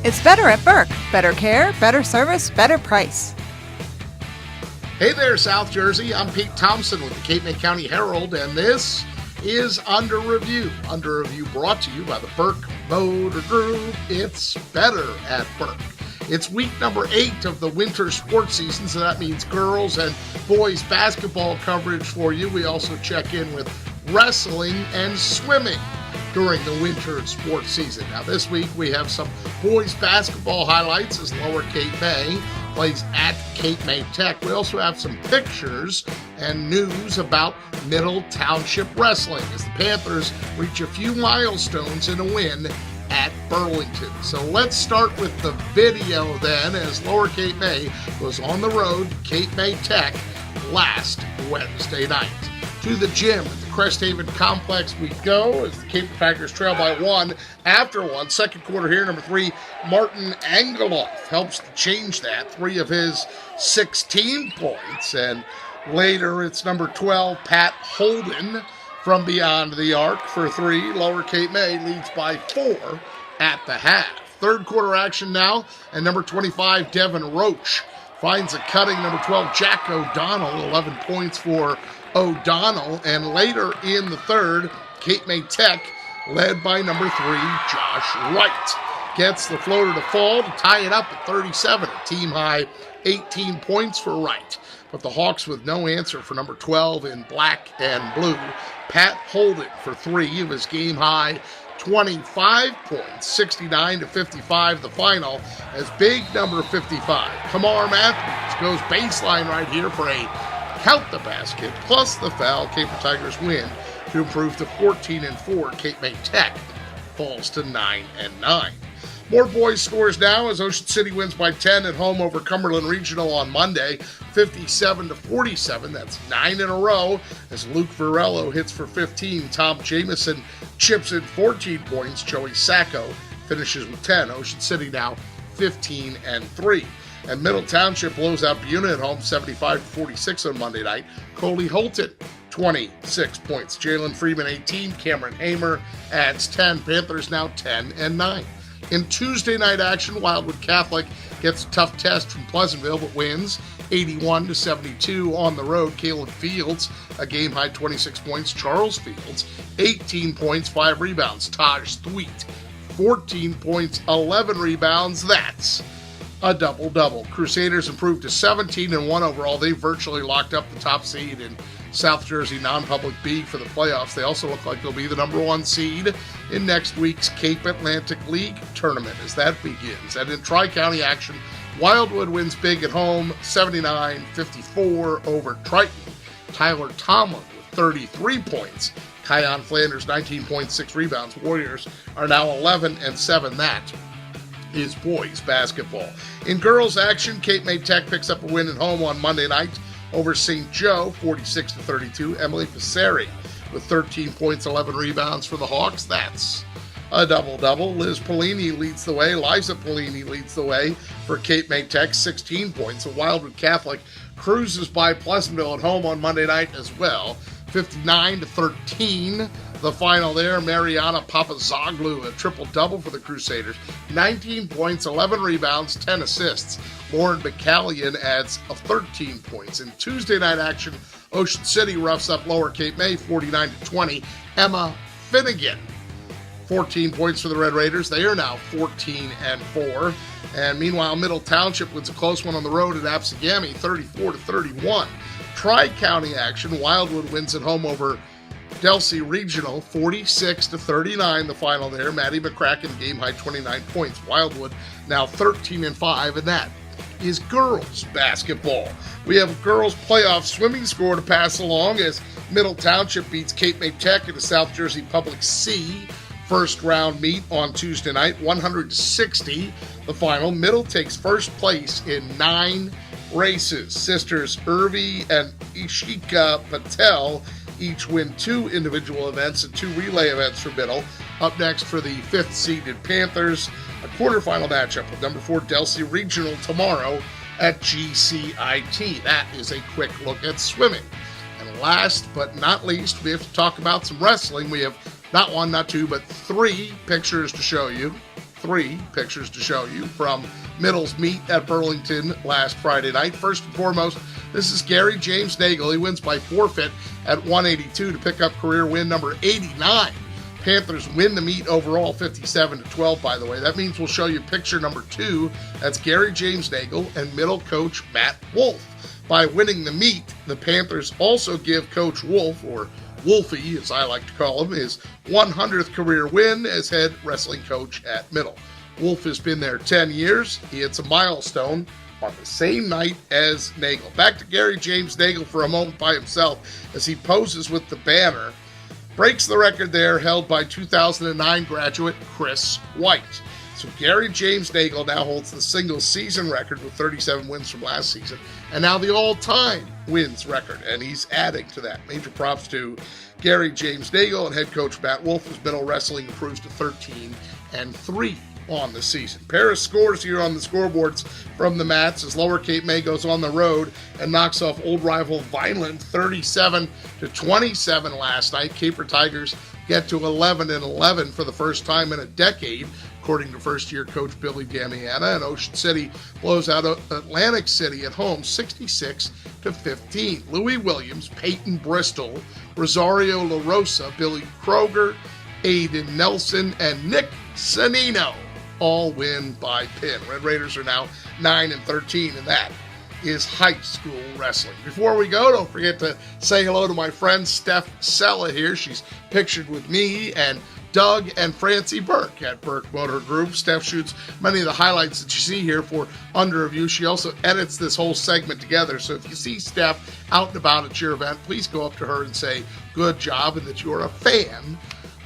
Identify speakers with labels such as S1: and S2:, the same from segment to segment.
S1: It's better at Burke. Better care, better service, better price.
S2: Hey there, South Jersey. I'm Pete Thompson with the Cape May County Herald, and this is Under Review. Under Review brought to you by the Burke Motor Group. It's better at Burke. It's week number 8 of the winter sports season, so that means girls and boys basketball coverage for you. We also check in with wrestling and swimming during the winter sports season. Now this week we have some boys basketball highlights as Lower Cape May plays at Cape May Tech. We also have some pictures and news about Middle Township Wrestling as the Panthers reach a few milestones in a win at Burlington. So let's start with the video then as Lower Cape May was on the road to Cape May Tech last Wednesday night. To the gym at the Cresthaven Complex we go as the Cape Tigers trail by 1 after 1. Second quarter here, number 3, Martin Angeloff helps to change that. 3 of his 16 points. And later it's number 12, Pat Holden from beyond the arc for 3. Lower Cape May leads by 4 at the half. Third quarter action now, and number 25, Devin Roach finds a cutting number 12, Jack O'Donnell, 11 points for O'Donnell. And later in the third, Cape May Tech, led by number 3, Josh Wright, gets the floater to fall to tie it up at 37, a team-high 18 points for Wright. But the Hawks with no answer for number 12 in black and blue. Pat Holden for 3 of his game-high 25 points, 69-55 the final, as big number 55, Kamar Matthews, goes baseline right here for a count the basket, plus the foul. Cape Tigers win to improve to 14-4. Cape May Tech falls to 9-9. More boys scores now as Ocean City wins by 10 at home over Cumberland Regional on Monday, 57-47. That's 9 in a row as Luke Varello hits for 15. Tom Jamison chips in 14 points. Joey Sacco finishes with 10. Ocean City now 15-3. And Middle Township blows out Buna at home 75-46 on Monday night. Coley Holton 26 points. Jalen Freeman 18. Cameron Hamer adds 10. Panthers now 10-9. In Tuesday night action, Wildwood Catholic gets a tough test from Pleasantville but wins 81-72 on the road. Caleb Fields, a game-high 26 points. Charles Fields, 18 points, 5 rebounds. Taj Thweet, 14 points, 11 rebounds. That's a double-double. Crusaders improved to 17-1 overall. They virtually locked up the top seed in South Jersey non-public B for the playoffs. They also look like they'll be the number 1 seed in next week's Cape Atlantic League tournament as that begins. And in Tri-County action, Wildwood wins big at home, 79-54 over Triton. Tyler Tomlin with 33 points. Kion Flanders, 19 points, 6 rebounds. Warriors are now 11-7. That is boys basketball. In girls action, Cape May Tech picks up a win at home on Monday night over St. Joe, 46-32. Emily Passeri with 13 points, 11 rebounds for the Hawks. That's a double-double. Liz Polini leads the way. Liza Polini leads the way for Cape May Tech, 16 points. So Wildwood Catholic cruises by Pleasantville at home on Monday night as well, 59-13. The final there, Mariana Papazoglu, a triple-double for the Crusaders. 19 points, 11 rebounds, 10 assists. Lauren McCallion adds 13 points. In Tuesday night action, Ocean City roughs up Lower Cape May, 49-20. Emma Finnegan, 14 points for the Red Raiders. They are now 14-4. And meanwhile, Middle Township wins a close one on the road at Absegami, 34-31. Tri-County action, Wildwood wins at home over Delsea Regional, 46-39, the final there. Maddie McCracken, game-high 29 points. Wildwood now 13-5, and that is girls basketball. We have a girls playoff swimming score to pass along as Middle Township beats Cape May Tech in the South Jersey Public C first round meet on Tuesday night, 100-60, the final. Middle takes first place in 9 races. Sisters Irvi and Ishika Patel each win 2 individual events and 2 relay events for Middle. Up next for the 5th-seeded Panthers, a quarterfinal matchup with number 4 Delsea Regional tomorrow at GCIT. That is a quick look at swimming. And last but not least, we have to talk about some wrestling. We have not 1, not 2, but 3 pictures to show you. 3 pictures to show you from Middle's meet at Burlington last Friday night. First and foremost, this is Gary James Nagel. He wins by forfeit at 182 to pick up career win number 89. Panthers win the meet overall 57-12, by the way. That means we'll show you picture number 2. That's Gary James Nagel and Middle coach Matt Wolf. By winning the meet, the Panthers also give Coach Wolf, or Wolfie as I like to call him, his 100th career win as head wrestling coach at Middle. Wolf has been there 10 years. He hits a milestone on the same night as Nagel. Back to Gary James Nagel for a moment by himself as he poses with the banner. Breaks the record there held by 2009 graduate Chris White. So Gary James Nagel now holds the single season record with 37 wins from last season, and now the all-time wins record, and he's adding to that. Major props to Gary James Nagel and head coach Matt Wolf as Middle Wrestling improves to 13-3 on the season. Pair of scores here on the scoreboards from the mats as Lower Cape May goes on the road and knocks off old rival Vineland 37-27 last night. Caper Tigers get to 11-11 for the first time in a decade, according to first-year coach Billy Damiana, and Ocean City blows out Atlantic City at home 66-15. Louis Williams, Peyton Bristol, Rosario La Rosa, Billy Kroger, Aiden Nelson, and Nick Sanino all win by pin. Red Raiders are now 9-13, and that is high school wrestling. Before we go, don't forget to say hello to my friend Steph Sella here. She's pictured with me and Doug and Francie Burke at Burke Motor Group. Steph shoots many of the highlights that you see here for Under Review. She also edits this whole segment together. So if you see Steph out and about at your event, please go up to her and say good job and that you're a fan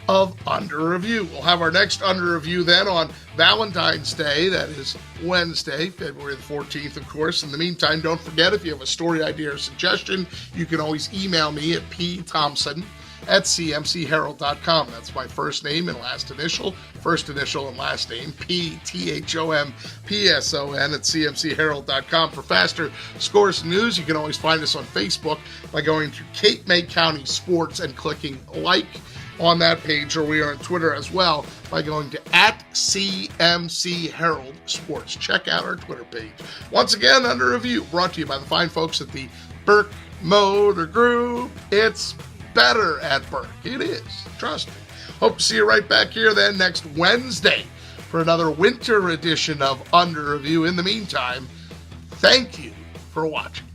S2: of Under Review. We'll have our next Under Review then on Valentine's Day. That is Wednesday, February the 14th, of course. In the meantime, don't forget, if you have a story idea or suggestion, you can always email me at pthompson@cmcherald.com. That's my first name and last initial and last name, pthompson@cmcherald.com. For faster scores and news, you can always find us on Facebook by going to Cape May County Sports and clicking like on that page, or we are on Twitter as well by going to @CMC Herald Sports. Check out our Twitter page. Once again, Under Review, brought to you by the fine folks at the Burke Motor Group. It's better at Burke. It is. Trust me. Hope to see you right back here then next Wednesday for another winter edition of Under Review. In the meantime, thank you for watching.